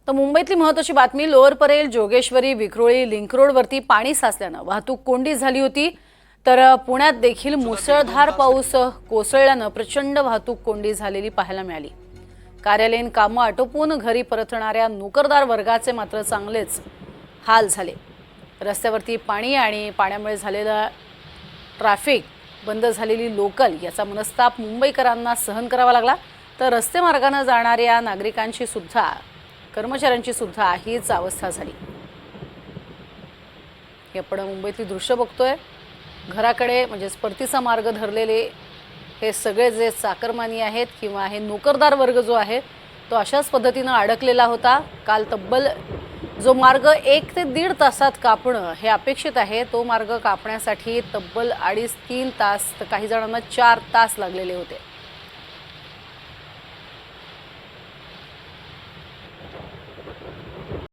तर मुंबईतली महत्त्वाची बातमी लोअर परेल, जोगेश्वरी, विक्रोळी, लिंक रोडवरती पाणी साचल्यानं वाहतूक कोंडी झाली होती। तर पुण्यात देखील मुसळधार पाऊस कोसळल्यानं प्रचंड वाहतूक कोंडी झालेली पाहायला मिळाली। कार्यालयीन कामं आटोपून घरी परतणाऱ्या नोकरदार वर्गाचे मात्र चांगलेच हाल झाले। रस्त्यावरती पाणी आणि पाण्यामुळे झालेला ट्रॅफिक, बंद झालेली लोकल याचा मनस्ताप मुंबईकरांना सहन करावा लागला। तर रस्ते मार्गाने जाणाऱ्या नागरिकांची सुद्धा, कर्मचाऱ्यांची सुद्धा हीच अवस्था झाली। हे आपण मुंबईतली दृश्य बघतोय। घराकडे म्हणजे परतीचा मार्ग धरलेले हे सगळे जे चाकरमानी आहेत किंवा हे नोकरदार वर्ग जो आहे तो अशाच पद्धतीने अडकलेला होता। काल तब्बल जो मार्ग 1 ते 1.5 तासात कापणं हे अपेक्षित आहे, तो मार्ग कापण्यासाठी तब्बल 2.5-3 तास, तर काही जणांना 4 तास लागलेले होते।